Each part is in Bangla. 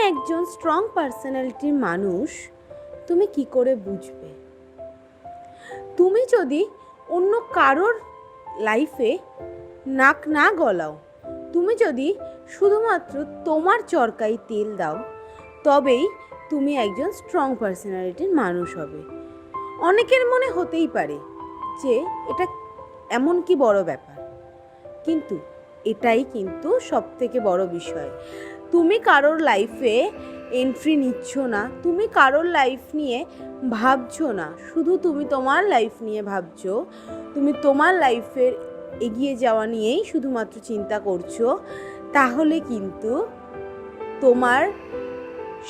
একজন স্ট্রং পার্সোনালিটির মানুষ তুমি কি করে বুঝবে? তুমি যদি অন্য কারোর লাইফে নাক না গলাও, তুমি যদি শুধুমাত্র তোমার চরকায় তেল দাও, তবেই তুমি একজন স্ট্রং পার্সোনালিটির মানুষ হবে। অনেকের মনে হতেই পারে যে এটা এমন কি বড় ব্যাপার, কিন্তু এটাই কিন্তু সবথেকে বড় বিষয়। তুমি কারোর লাইফে এন্ট্রি নিচ্ছ না, তুমি কারোর লাইফ নিয়ে ভাবছো না, শুধু তুমি তোমার লাইফ নিয়ে ভাবছো, তুমি তোমার লাইফের এগিয়ে যাওয়া নিয়েই শুধুমাত্র চিন্তা করছো, তাহলে কিন্তু তোমার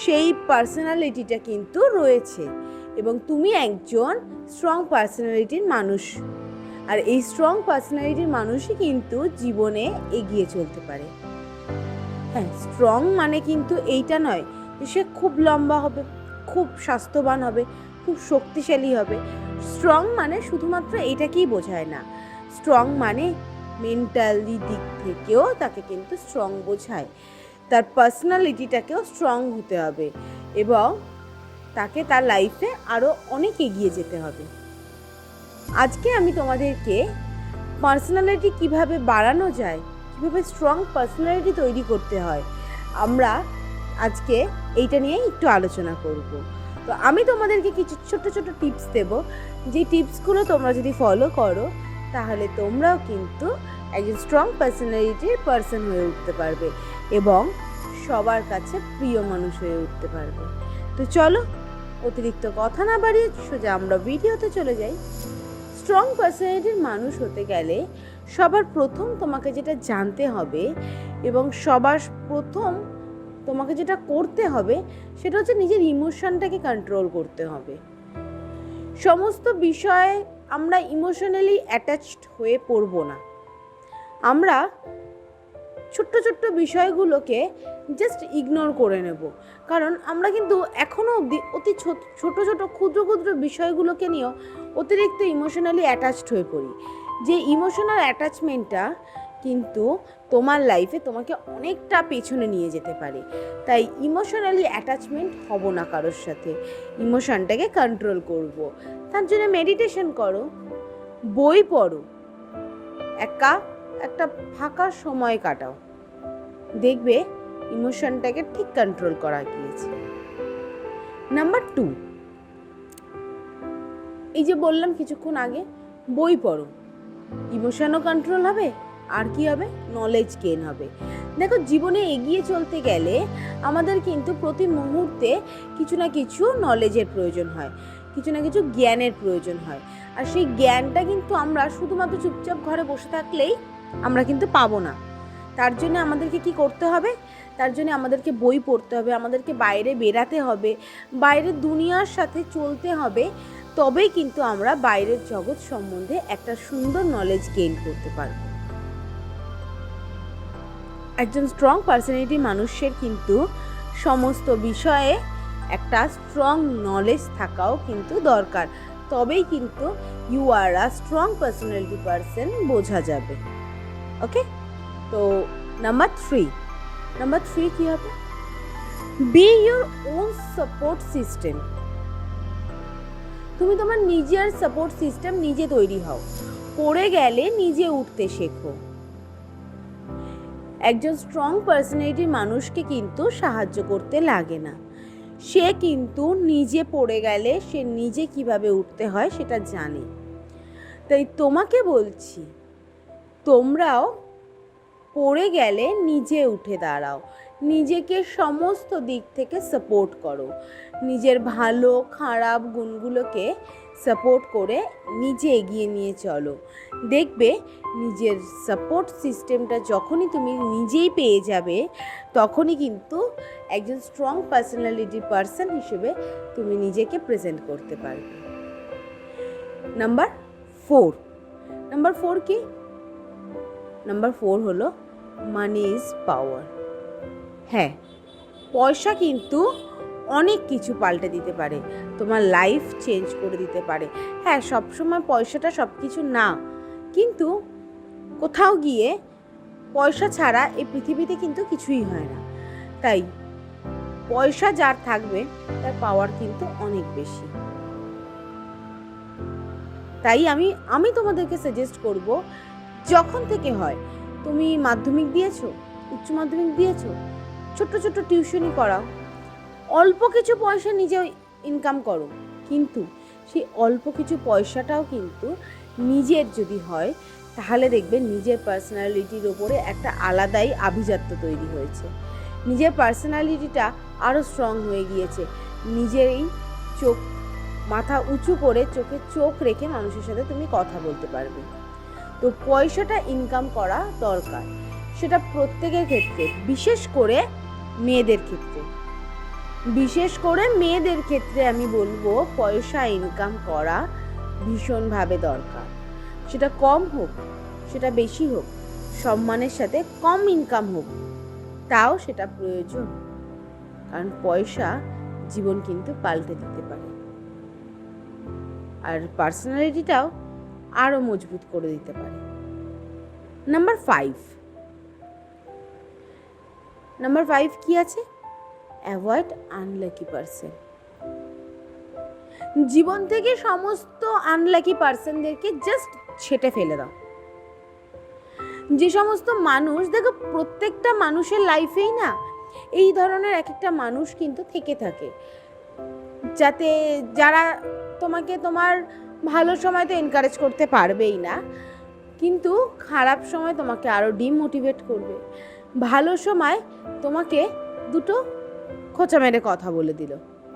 সেই পার্সোনালিটিটা কিন্তু রয়েছে এবং তুমি একজন স্ট্রং পার্সোনালিটির মানুষ। আর এই স্ট্রং পার্সোনালিটির মানুষই কিন্তু জীবনে এগিয়ে চলতে পারে। হ্যাঁ, স্ট্রং মানে কিন্তু এইটা নয় যে সে খুব লম্বা হবে, খুব স্বাস্থ্যবান হবে, খুব শক্তিশালী হবে। স্ট্রং মানে শুধুমাত্র এইটাকেই বোঝায় না। স্ট্রং মানে মেন্টালি দিক থেকেও তাকে কিন্তু স্ট্রং বোঝায়। তার পার্সোনালিটিটাকেও স্ট্রং হতে হবে এবং তাকে তার লাইফে আরও অনেক এগিয়ে যেতে হবে। আজকে আমি তোমাদেরকে পার্সোনালিটি কিভাবে বাড়ানো যায়, কীভাবে স্ট্রং পার্সোনালিটি তৈরি করতে হয়, আমরা আজকে এইটা নিয়ে একটু আলোচনা করব। তো আমি তোমাদেরকে কিছু ছোট ছোট টিপস দেব, যে টিপসগুলো তোমরা যদি ফলো করো তাহলে তোমরাও কিন্তু একজন স্ট্রং পার্সোনালিটির পার্সন হয়ে উঠতে পারবে এবং সবার কাছে প্রিয় মানুষ হয়ে উঠতে পারবে। তো চলো, অতিরিক্ত কথা না বাড়িয়ে সোজা আমরা ভিডিওতে চলে যাই। স্ট্রং পার্সোনালিটির মানুষ হতে গেলে সবার প্রথম তোমাকে যেটা জানতে হবে এবং সবার প্রথম তোমাকে যেটা করতে হবে সেটা হচ্ছে নিজের ইমোশনটাকে কন্ট্রোল করতে হবে। সমস্ত বিষয়ে আমরা ইমোশনালি অ্যাটাচড হয়ে পড়ব না। আমরা ছোট্ট ছোট্ট বিষয়গুলোকে জাস্ট ইগনোর করে নেব, কারণ আমরা কিন্তু এখনও অবধি অতি ছোট ছোট ক্ষুদ্র ক্ষুদ্র বিষয়গুলোকে নিয়েও অতিরিক্ত ইমোশনালি অ্যাটাচড হয়ে পড়ি। যে ইমোশনাল অ্যাটাচমেন্টটা কিন্তু তোমার লাইফে তোমাকে অনেকটা পেছনে নিয়ে যেতে পারে। তাই ইমোশনালি অ্যাটাচমেন্ট হব না কারোর সাথে, ইমোশনটাকে কন্ট্রোল করব। তার জন্য মেডিটেশন করো, বই পড়ো, একটা ফাঁকা সময় কাটাও, দেখবে ইমোশনটাকে ঠিক কন্ট্রোল করা গিয়েছে। নাম্বার 2, এই যে বললাম কিছুক্ষণ আগে, বই পড়ো, ইমোশনও কন্ট্রোল হবে, আর কি হবে, নলেজ গেইন হবে। দেখো, জীবনে এগিয়ে চলতে গেলে আমাদের কিন্তু প্রতি মুহূর্তে কিছু না কিছু নলেজের প্রয়োজন হয়, কিছু না কিছু জ্ঞানের প্রয়োজন হয়। আর সেই জ্ঞানটা কিন্তু আমরা শুধুমাত্র চুপচাপ ঘরে বসে থাকলেই আমরা কিন্তু পাবো না। তার জন্য আমাদেরকে কি করতে হবে? তার জন্য আমাদেরকে বই পড়তে হবে, আমাদেরকে বাইরে বেরাতে হবে, বাইরের দুনিয়ার সাথে চলতে হবে, তবেই কিন্তু আমরা বাইরের জগৎ সম্বন্ধে একটা সুন্দর নলেজ গেইন করতে পারব। একজন স্ট্রং পার্সোনালিটি মানুষের কিন্তু সমস্ত বিষয়ে একটা স্ট্রং নলেজ থাকাও কিন্তু দরকার, তবেই কিন্তু you are a strong personality person বোঝা যাবে। ওকে, তো নাম্বার 3 কি হবে? Be your own support system. তুমি তোমার নিজের সাপোর্ট সিস্টেম নিজে তৈরি হও, পড়ে গেলে নিজে উঠতে শেখো। একজন স্ট্রং পার্সোনালিটির মানুষকে কিন্তু সাহায্য করতে লাগে না, সে কিন্তু নিজে পড়ে গেলে সে নিজে কিভাবে উঠতে হয় সেটা জানে। তাই তোমাকে বলছি, তোমরাও পড়ে গেলে নিজে উঠে দাঁড়াও, নিজেকে সমস্ত দিক থেকে সাপোর্ট করো, নিজের ভালো খারাপ গুণগুলোকে সাপোর্ট করে নিজে এগিয়ে নিয়ে চলো। দেখবে নিজের সাপোর্ট সিস্টেমটা যখনই তুমি নিজেই পেয়ে যাবে, তখনই কিন্তু একজন স্ট্রং পার্সোনালিটি পার্সন হিসেবে তুমি নিজেকে প্রেজেন্ট করতে পারবে। নাম্বার 4 কি? নাম্বার 4 হলো মানি ইজ পাওয়ার। হ্যাঁ, পয়সা কিন্তু অনেক কিছু পাল্টে দিতে পারে, তোমার লাইফ চেঞ্জ করে দিতে পারে। হ্যাঁ, সবসময় পয়সাটা সব কিছু না, কিন্তু কোথাও গিয়ে পয়সা ছাড়া এই পৃথিবীতে কিন্তু কিছুই হয় না। তাই পয়সা যার থাকবে তার পাওয়ার কিন্তু অনেক বেশি। তাই আমি তোমাদেরকে সাজেস্ট করব, যখন থেকে হয়, তুমি মাধ্যমিক দিয়েছো, উচ্চ মাধ্যমিক দিয়েছো, ছোট্ট ছোট্ট টিউশনি করাও, অল্প কিছু পয়সা নিজে ইনকাম করো, কিন্তু সেই অল্প কিছু পয়সাটাও কিন্তু নিজের যদি হয়, তাহলে দেখবে নিজের পার্সোনালিটির ওপরে একটা আলাদাই আভিজাত্য তৈরি হয়েছে। নিজের পার্সোনালিটিটা আরও স্ট্রং হয়ে গিয়েছে। নিজেরই চোখ, মাথা উঁচু করে চোখে চোখ রেখে মানুষের সাথে তুমি কথা বলতে পারবে। তো পয়সাটা ইনকাম করা দরকার, সেটা প্রত্যেকের ক্ষেত্রে, বিশেষ করে মেয়েদের ক্ষেত্রে। আমি বলবো পয়সা ইনকাম করা ভীষণভাবে দরকার। সেটা কম হোক, সেটা বেশি হোক, সম্মানের সাথে কম ইনকাম হোক, তাও সেটা প্রয়োজন। কারণ পয়সা জীবন কিন্তু পাল্টে দিতে পারে, আর পার্সোনালিটিটাও আরও মজবুত করে দিতে পারে। নাম্বার 5 কি আছে? Avoid unlucky person. জীবন থেকে সমস্ত আনলাকি পারসনদেরকে জাস্ট ছেটে ফেলে দাও। যে সমস্ত মানুষ, দেখো প্রত্যেকটা মানুষের লাইফেই না এই ধরনের এক একটা মানুষ কিন্তু থেকে থাকে, যারা তোমাকে তোমার ভালো সময় তো এনকারেজ করতে পারবেই না, কিন্তু খারাপ সময় তোমাকে আরও ডিমোটিভেট করবে। ভালো সময় তোমাকে দুটো খোঁচা মেরে কথা বলে দিল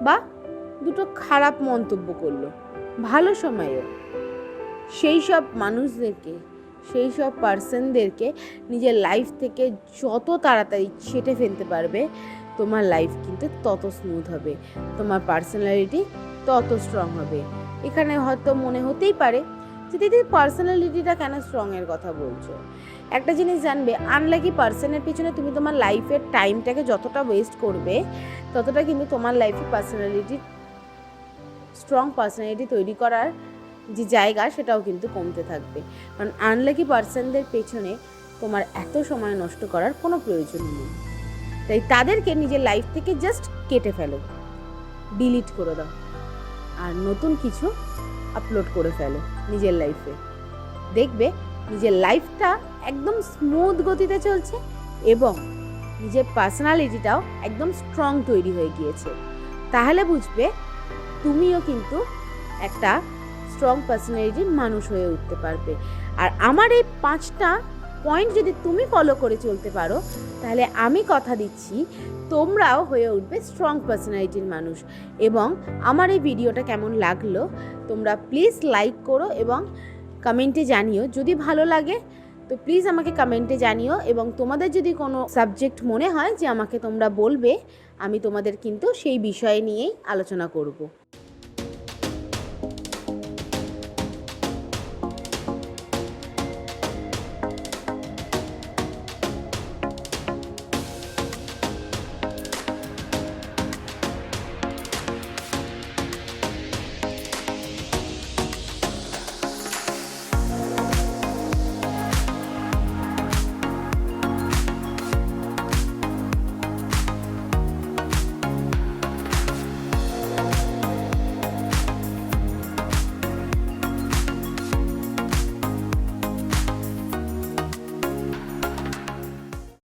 বা দুটো খারাপ মন্তব্য করলো, ভালো সময়েও সেই সব মানুষদেরকে, সেই সব পার্সনদেরকে নিজের লাইফ থেকে যত তাড়াতাড়ি ছেটে ফেলতে পারবে, তোমার লাইফ কিন্তু তত স্মুথ হবে, তোমার পার্সোনালিটি তত স্ট্রং হবে। এখানে হয়তো মনে হতেই পারে যে দিদি পার্সোনালিটিটা কেন স্ট্রংয়ের কথা বলছো। একটা জিনিস জানবে, আনলাকি পার্সনের পিছনে তুমি তোমার লাইফের টাইমটাকে যতটা ওয়েস্ট করবে, ততটা কিন্তু তোমার লাইফে স্ট্রং পার্সোনালিটি তৈরি করার যে জায়গা, সেটাও কিন্তু কমতে থাকবে। কারণ আনলাকি পার্সনদের পেছনে তোমার এত সময় নষ্ট করার কোনো প্রয়োজন নেই। তাই তাদেরকে নিজের লাইফ থেকে জাস্ট কেটে ফেলো, ডিলিট করে দাও, আর নতুন কিছু আপলোড করে ফেলো নিজের লাইফে। দেখবে নিজের লাইফটা একদম স্মুথ গতিতে চলছে এবং নিজের পার্সোনালিটিটাও একদম স্ট্রং তৈরি হয়ে গিয়েছে। তাহলে বুঝবে তুমিও কিন্তু একটা স্ট্রং পার্সোনালিটির মানুষ হয়ে উঠতে পারবে। আর আমার এই 5টা পয়েন্ট যদি তুমি ফলো করে চলতে পারো, তাহলে আমি কথা দিচ্ছি তোমরাও হয়ে উঠবে স্ট্রং পার্সোনালিটির মানুষ। এবং আমার এই ভিডিওটা কেমন লাগলো তোমরা প্লিজ লাইক করো এবং কমেন্টে জানিও। যদি ভালো লাগে তো প্লিজ আমাকে কমেন্টে জানিও, এবং তোমাদের যদি কোনো সাবজেক্ট মনে হয় যে আমাকে তোমরা বলবে, আমি তোমাদের কিন্তু সেই বিষয় নিয়েই আলোচনা করব।